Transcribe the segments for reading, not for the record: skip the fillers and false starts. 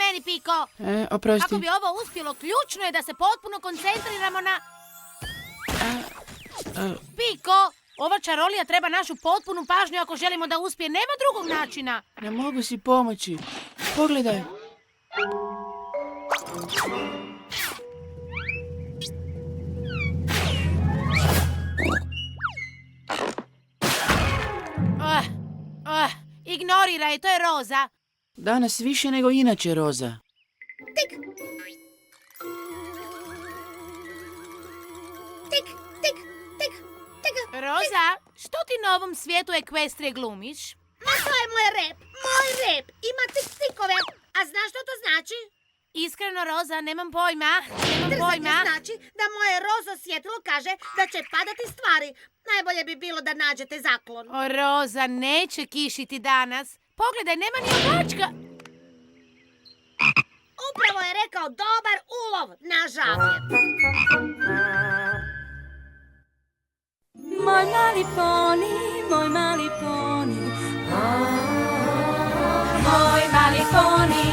meni, Piko. Oprosti. Kako bi ovo uspjelo, ključno je da se potpuno koncentriramo na... Piko, ova čarolija treba našu potpunu pažnju ako želimo da uspije. Nema drugog načina. Ne mogu si pomoći. Pogledaj. Ignoriraj, to je Roza. Danas više nego inače, Roza. Tik. Tik, tik, tik, tik. Roza, što ti na ovom svijetu ekvestrije glumiš? Ma to je moj rep. Ima tik-tikove. A znaš što to znači? Iskreno, Roza, nemam pojma. Znači da moje rozo svjetlo kaže da će padati stvari. Najbolje bi bilo da nađete zaklon. O, Roza, neće kišiti danas. Pogledaj, nema ni oblačka. Upravo je rekao dobar ulov na žablje. Moj mali poni, moj mali poni. Moj mali poni.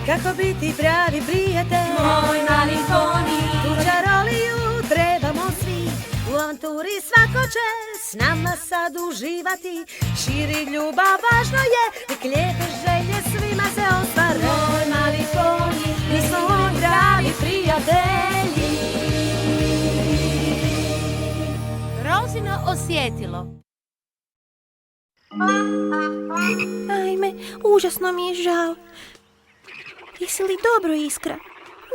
Kako biti pravi prijatelj? Moj mali poni. Tu čaroliju trebamo svi. U avanturi svako će s nama sad uživati. Širi ljubav važno je, nek lijepe želje svima se ostvare. Moj mali poni. Mi smo pravi prijatelji. Rozino osjetilo. Ajme, užasno mi je žao. Jesi li dobro, Iskra?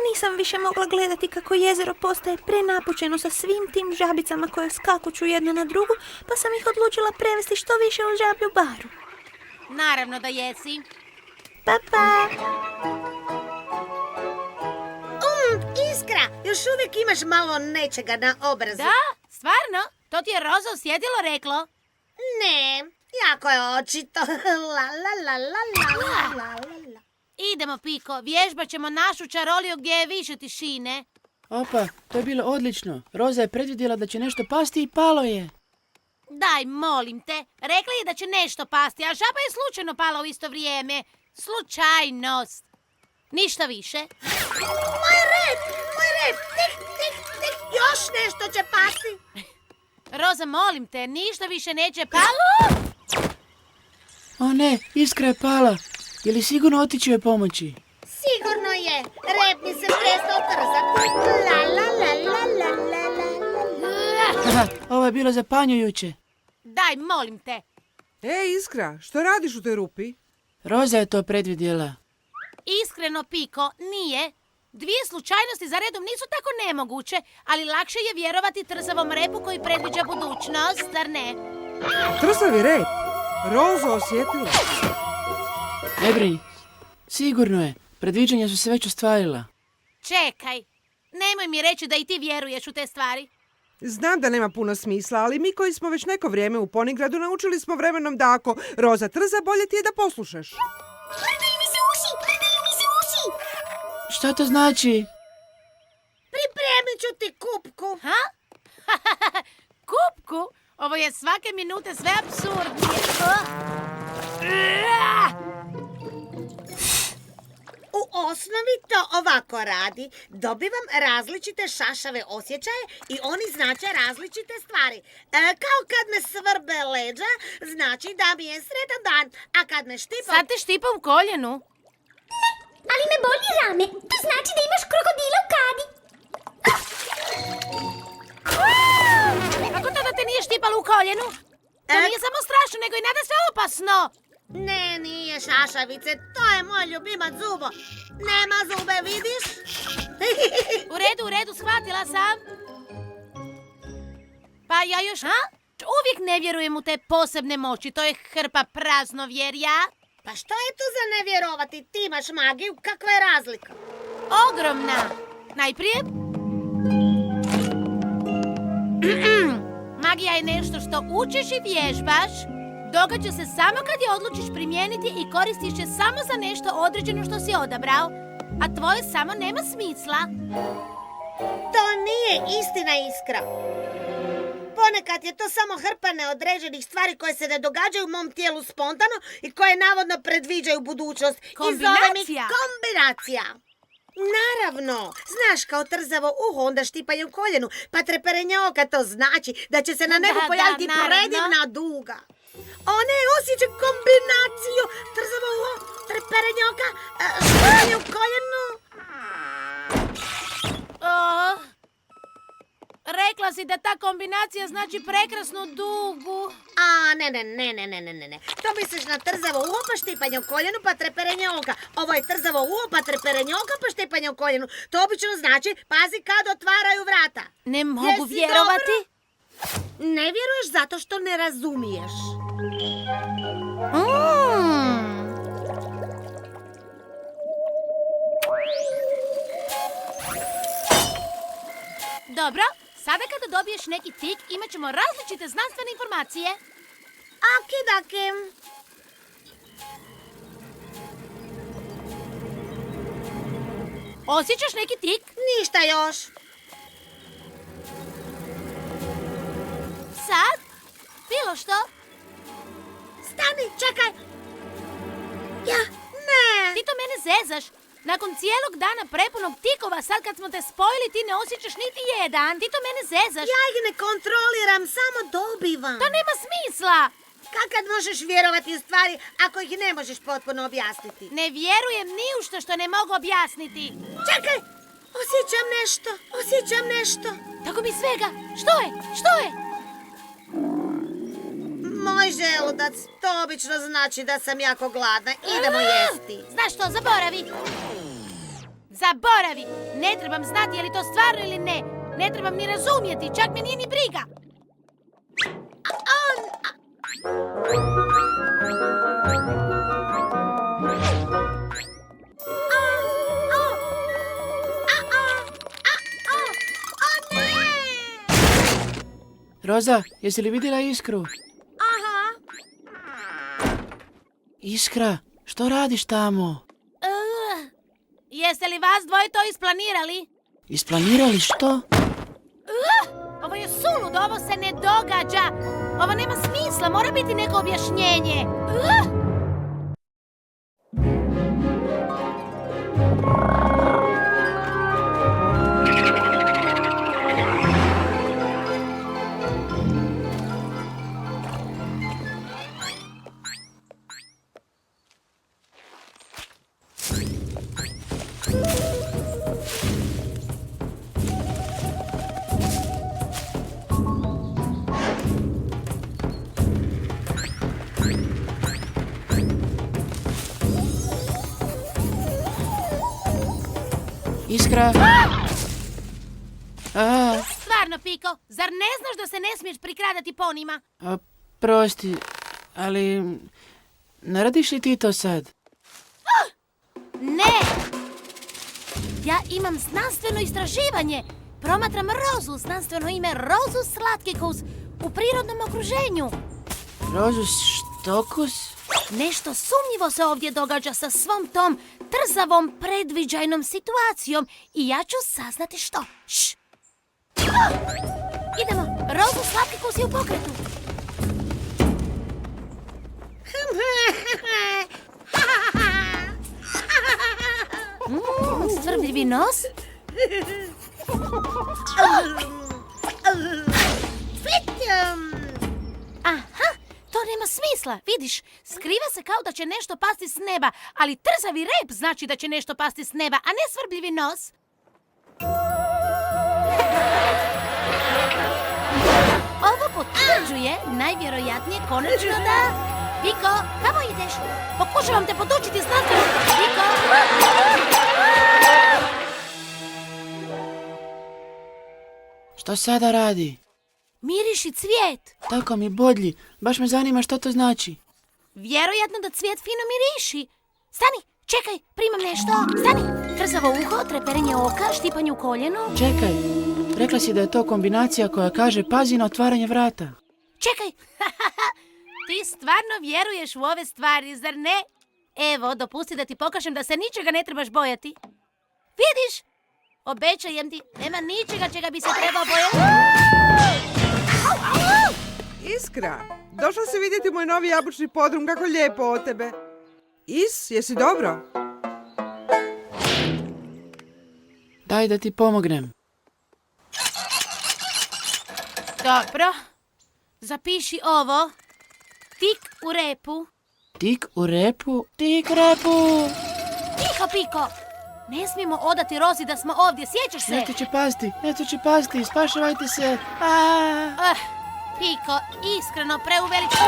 Nisam više mogla gledati kako jezero postaje prenapučeno sa svim tim žabicama koje skakuću jedna na drugu, pa sam ih odlučila prevesti što više u žablju baru. Naravno da jesi. Pa. Iskra, još uvijek imaš malo nečega na obrazu. Da, stvarno? To ti je Roza osjetilo reklo? Ne, jako je očito. La. Idemo, Piko, vježbat ćemo našu čaroliju gdje je više tišine. Opa, to je bilo odlično. Roza je predvidjela da će nešto pasti i palo je. Daj, molim te, rekla je da će nešto pasti, a žaba je slučajno pala u isto vrijeme. Slučajnost. Ništa više. Moj rep, tik. Još nešto će pasti. Roza, molim te, ništa više neće palo. O ne, Iskra je pala. Je li sigurno otići joj pomoći? Sigurno je. Rep mi se prestao trzati. Haha, ovo je bilo zapanjujuće. Daj, molim te. Iskra, što radiš u toj rupi? Roza je to predvidjela. Iskreno, Piko, nije. Dvije slučajnosti za redom nisu tako nemoguće, ali lakše je vjerovati trzavom repu koji predviđa budućnost, zar ne? Trsavi rep. Rozo osjetila. Ne brini. Sigurno je. Predviđanja su se već ostvarila. Čekaj, nemoj mi reći da i ti vjeruješ u te stvari. Znam da nema puno smisla, ali mi koji smo već neko vrijeme u Ponigradu naučili smo vremenom da ako Roza trza, bolje ti je da poslušaš. Vrtaju mi se uši. Šta to znači? Pripremit ću ti kupku. Ha? Kupku? Ovo je svake minute sve apsurdnije. U osnovi to ovako radi. Dobivam različite šašave osjećaje i oni znače različite stvari. Kao kad me svrbe leđa, znači da mi je sretan dan, a kad me štipa... Sad te štipa u koljenu. Ali me boli rame. To znači da imaš krokodila u kadi. Kako to da te nije štipalo u koljenu? To nije samo strašno, nego i nadasve opasno. Ne, nije šašavice, to je moj ljubimac Zubo. Nema zube, vidiš? U redu, shvatila sam. Pa ja još, uvijek ne vjerujem u te posebne moći, to je hrpa praznovjerja. Pa što je tu za ne vjerovati? Ti imaš magiju, kakva je razlika? Ogromna. Najprije... Magija je nešto što učiš i vježbaš. Događa se samo kad je odlučiš primijeniti i koristiš je samo za nešto određeno što si odabrao. A tvoje samo nema smisla. To nije istina, Iskra. ponekad je to samo hrpa neodređenih stvari koje se ne događaju u mom tijelu spontano i koje navodno predviđaju budućnost. I zovem ih Kombinacija. kombinacija. Naravno, znaš, kao trzavo uho, onda štipanje u koljenu, pa treperenje oka, to znači da će se na nebu Da, pojaviti naravno. predivna duga. O ne, osjećam kombinaciju, trzavo uho, treperenje oka, štipanje u koljenu. Rekla si da ta kombinacija znači prekrasnu dugu. A, ne. To misliš na trzavo uho, pa štipanje u koljenu, pa treperenje oka. Ovo je trzavo uho, pa treperenje oka, pa štipanje u koljenu. To obično znači, pazi kad otvaraju vrata. Ne mogu Jesi vjerovati. Ne vjeruješ zato što ne razumiješ. Dobro, sada kada dobiješ neki tik, imat ćemo različite znanstvene informacije. Okidaki. Osjećaš neki tik? Ništa još. Sad? Bilo što? Stani, čekaj. Ja, ne. Ti to mene zezaš. Nakon cijelog dana prepunog tikova, sad kad smo te spojili, ti ne osjećaš niti jedan. Ti to mene zezaš. Ja ih ne kontroliram, samo dobivam. To nema smisla. Kad možeš vjerovati u stvari ako ih ne možeš potpuno objasniti? Ne vjerujem ni u što ne mogu objasniti. Čekaj, osjećam nešto. Tako mi svega. Što je? Moj želudac, to obično znači da sam jako gladna. Idemo jesti. Znaš što, zaboravi. Zaboravi. Ne trebam znati je li to stvarno ili ne. Ne trebam ni razumjeti, čak me nije ni briga. Roza, jesi li vidjela Iskru? Aha. Iskra, što radiš tamo? Jeste li vas dvoje to isplanirali? Isplanirali što? Ovo je suludo, ovo se ne događa. Ovo nema smisla, mora biti neko objašnjenje. Iskra! Stvarno, Piko, zar ne znaš da se ne smiješ prikradati ponima? Prosti, ali ne radiš li ti to sad? Ne! Ja imam znanstveno istraživanje. Promatram rozu, znanstveno ime Rozus slatkikus, u prirodnom okruženju. Rozus štokus? Nešto sumnjivo se ovdje događa sa svom tom trzavom predviđajnom situacijom i ja ću saznati što. Šš! Idemo, Rozus slatkikus je u pokretu. Svrdljivi nos. Aha, to nema smisla, vidiš, skriva se kao da će nešto pasti s neba, ali trzavi rep znači da će nešto pasti s neba, a ne svrbljivi nos. Ovo potvrđuje najvjerojatnije konačno da... Piko, kamo ideš? Pokušavam te podučiti znanstveno. Piko! Što sada radi? Miriši cvijet. Tako mi bodlji. Baš me zanima što to znači. Vjerojatno da cvijet fino miriši. Stani, čekaj, primam nešto. Stani, trzavo uho, treperenje oka, štipanje u koljenu. Čekaj, rekla si da je to kombinacija koja kaže pazi na otvaranje vrata. Čekaj, ti stvarno vjeruješ u ove stvari, zar ne? Evo, dopusti da ti pokažem da se ničega ne trebaš bojati. Vidiš? Obećajem ti, nema ničega čega bi se trebao bojati. Iskra, došla si vidjeti moj novi jabučni podrum, kako lijepo od tebe. Jesi dobro? Daj da ti pomognem. Dobro. Zapiši ovo. Tik u repu. Tik u repu, tik u repu. Tiho, Piko. Ne smijemo odati Rozi da smo ovdje, sjećaš se? Netko će pasti, spašavajte se. Piko, iskreno preuveliča.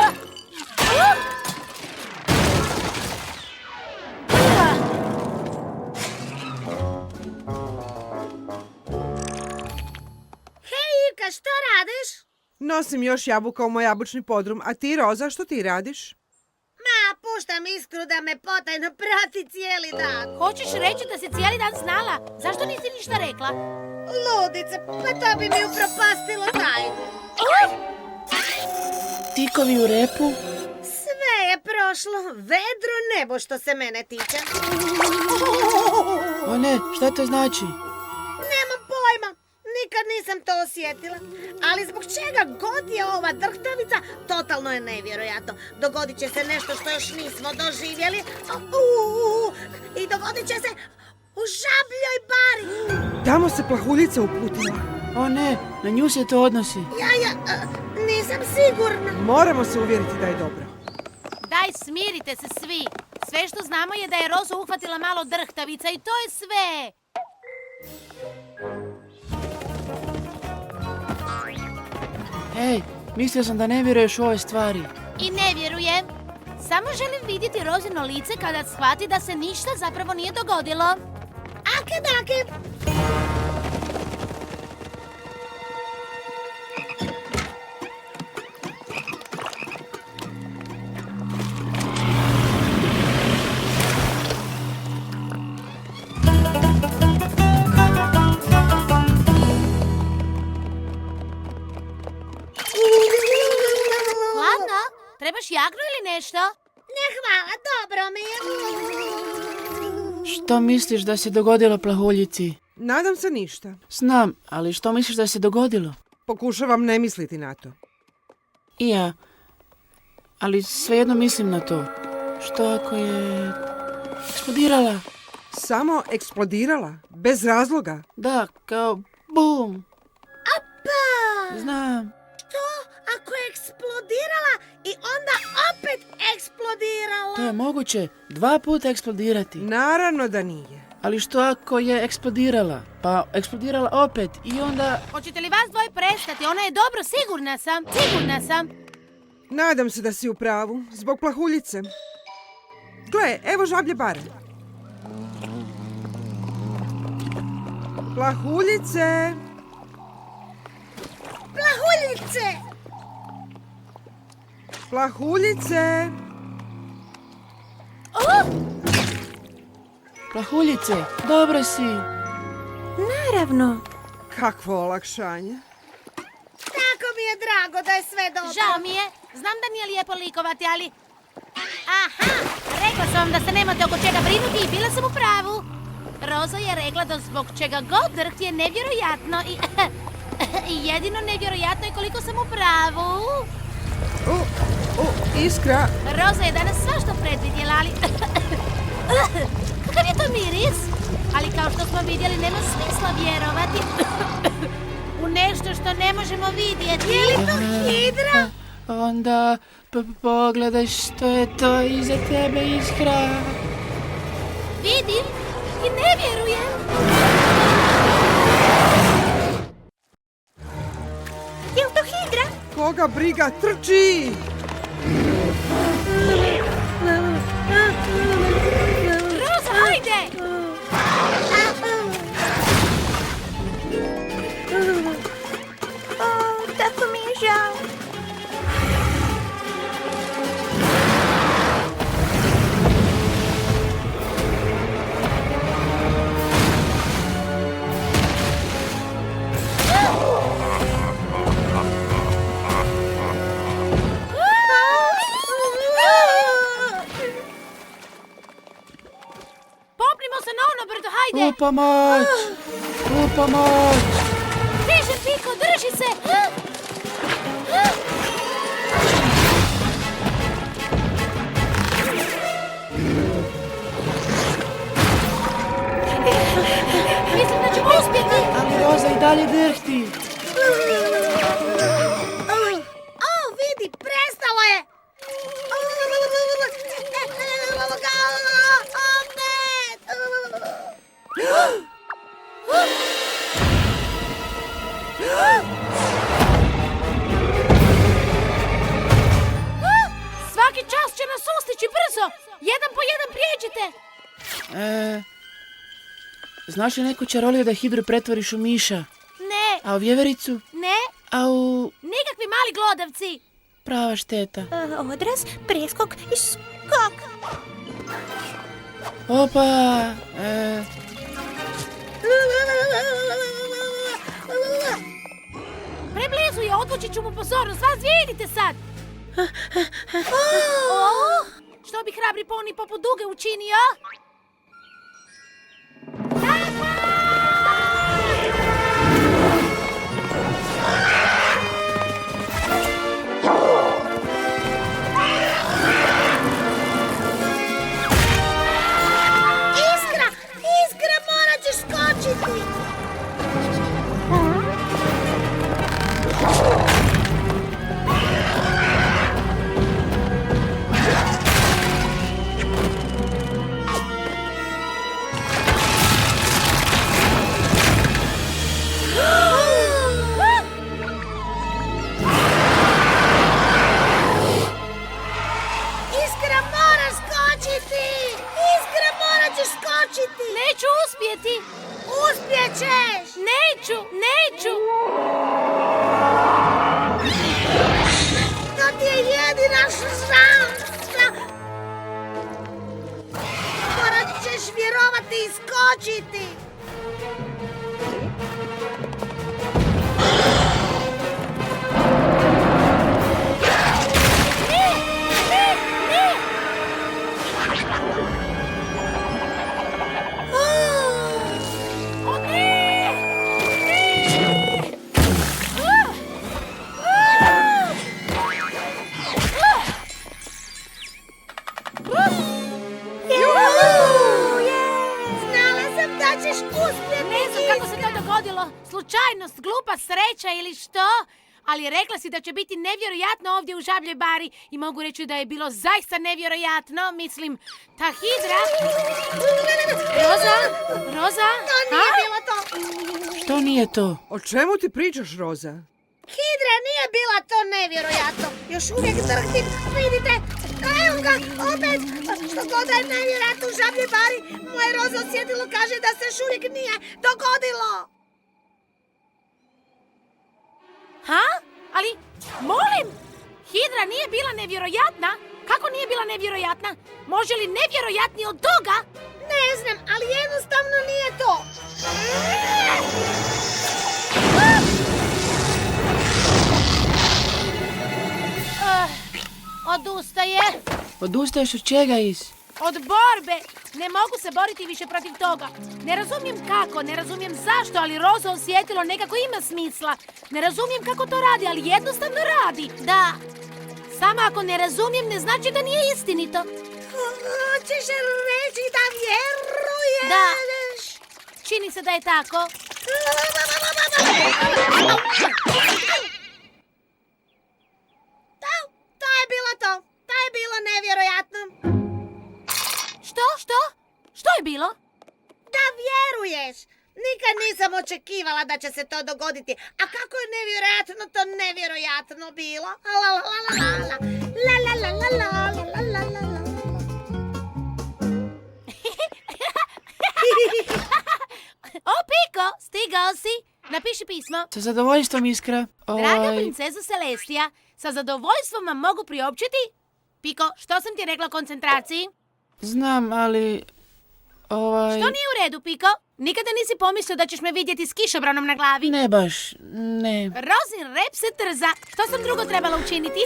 Hej, Ivka, što radiš? Nosim još jabuka u moj jabučni podrum, a ti, Roza, što ti radiš? Ma, puštam Iskru da me potajno prati cijeli dan. Hoćeš reći da si cijeli dan znala? Zašto nisi ništa rekla? Ludice, pa to bi mi upropastilo tajnu. Tikovi u repu. Sve je prošlo, vedro nebo što se mene tiče. O ne, šta to znači? Nemam pojma, nikad nisam to osjetila. Ali zbog čega god je ova drhtavica, totalno je nevjerojatno. Dogodit će se nešto što još nismo doživjeli. I dogodit će se u Žabljoj bari. Tamo se plahuljica uputila. O ne, na nju se to odnosi. Nisam sigurna. Moramo se uvjeriti da je dobro. Daj, smirite se svi. Sve što znamo je da je Rozu uhvatila malo drhtavica i to je sve. Hej, mislio sam da ne vjeruješ u ove stvari. I ne vjerujem. Samo želim vidjeti Rozino lice kada shvati da se ništa zapravo nije dogodilo. Ake dake. Hladno? Trebaš jagru ili nešto? Ne hvala, dobro mi je. Što misliš da se dogodilo plahuljici? Nadam se ništa. Znam, ali što misliš da se dogodilo? Pokušavam ne misliti na to. I ja. Ali svejedno mislim na to. Što ako je eksplodirala? Samo eksplodirala, bez razloga. Da, kao bum. Apa! Znam. Što ako je eksplodirala i onda opet eksplodirala? To je moguće 2 puta eksplodirati. Naravno da nije. Ali što ako je eksplodirala? Pa eksplodirala opet i onda... Hoćete li vas dvoje prestati? Ona je dobro, sigurna sam. Sigurna sam. Nadam se da si u pravu, zbog plahuljice. Gle, evo Žablje bare. Plahuljice! Plahuljice! Plahuljice! Plahuljice, dobro si. Naravno. Kakvo olakšanje. Tako mi je drago da je sve dobro. Žao mi je. Znam da nije lijepo likovati, ali... Aha! Rekla sam vam da se nemate oko čega brinuti i bila sam u pravu. Roza je rekla da zbog čega god drhti je nevjerojatno i... I jedino nevjerojatno je koliko sam u pravu. Iskra! Roza je danas svašta predvidjela, ali... Kakav je to miris? Ali kao što smo vidjeli, nema smisla vjerovati u nešto što ne možemo vidjeti. Je li to hidra? Onda pogledaj što je to iza tebe, Iskra. Vidim i ne vjerujem. Je li to hidra? Koga briga, trči! Roza, hajde! Tako mi je žao. Popnimo se na ono brdo, hajde! U pomoć! U pomoć! Stiže, Piko, drži se! dalje drhti. O, vidi, prestalo je! Svaki čas će nas sustići, brzo! Jedan po jedan prijeđite! Znaš li neku čaroliju da hidru pretvoriš u miša? Ne, A u vjevericu? ne, A u... nikakvi mali glodavci! Prava šteta. Odraz, preskok i skok. Opa! Preblizu je, odvući ću mu pozornost, vas vidite sad! Što bi hrabri poni poput duge učinio? Iskra, morat ćeš skočiti! Iskra, moraš skočiti! Iskra, morat ćeš skočiti! Neću uspjeti! Uspjećeš! Neću! To ti je jedina šansa! Morat ćeš vjerovati i skočiti! Znala sam da ćeš uspjeti! Ne znam kako se to dogodilo, slučajnost, glupa sreća ili što? Ali rekla si da će biti nevjerojatno ovdje u Žabljoj bari i mogu reći da je bilo zaista nevjerojatno, mislim, ta hidra... Roza? To nije bilo to! Što nije to? O čemu ti pričaš, Roza? Hidra nije bila to nevjerojatno. Još uvijek drhtim, vidite? Evo ga, opet! Što god da je nevjerojatno u Žabljoj bari, moje Roza osjetilo kaže da se još uvijek nije dogodilo. Ha? Ali, molim, hidra nije bila nevjerojatna? Kako nije bila nevjerojatna? Može li nevjerojatnije od toga? Ne znam, ali jednostavno nije to. Odustaje. Odustaješ od čega, Is? Od borbe. Ne mogu se boriti više protiv toga. Ne razumijem kako, ne razumijem zašto, ali Roza osjetilo nekako ima smisla. Ne razumijem kako to radi, ali jednostavno radi. Da. Samo ako ne razumijem, ne znači da nije istinito. Hoćeš reći da vjeruješ? Da. Čini se da je tako. To je bilo to. To je bilo nevjerojatno. Što? Što je bilo? Da vjeruješ. Nikad nisam očekivala da će se to dogoditi. A kako je nevjerojatno to nevjerojatno bilo. La la la la la. La la la la la la la la la. O, Piko, stigao si. Napiši pismo. Sa zadovoljstvom, Iskra. Draga princezo Celestija, sa zadovoljstvom vam mogu priopćiti... Piko, što sam ti rekla o koncentraciji? Znam, ali... Što nije u redu, Piko? Nikada nisi pomislio da ćeš me vidjeti s kišobranom na glavi? Ne baš, ne. Rozin rep se trza. Što sam drugo trebala učiniti?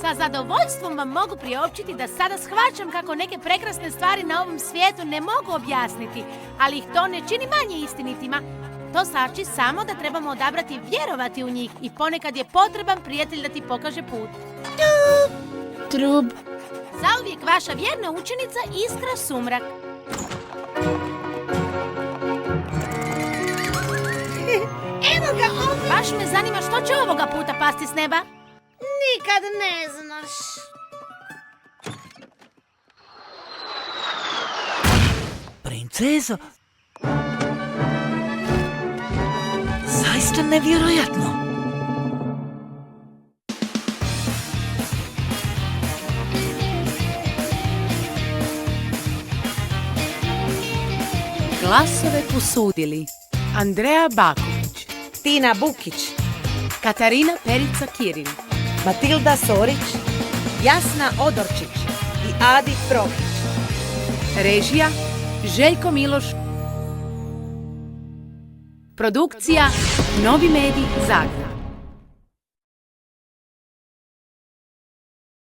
Sa zadovoljstvom vam mogu priopćiti da sada shvaćam kako neke prekrasne stvari na ovom svijetu ne mogu objasniti, ali ih to ne čini manje istinitima. To znači samo da trebamo odabrati vjerovati u njih i ponekad je potreban prijatelj da ti pokaže put. Trub. Zauvijek vaša vjerna učenica Iskra Sumrak. Evo ga opet. Baš me zanima što će ovoga puta pasti s neba. Nikad ne znaš. Princezo, zaista nevjerojatno. Glasove posudili Andreja Baković, Tina Bukić, Katarina Perica-Kirin, Matilda Sorić, Jasna Odorčić i Adi Prohić. režija Željko Miloš, produkcija Novi medij Zagreb.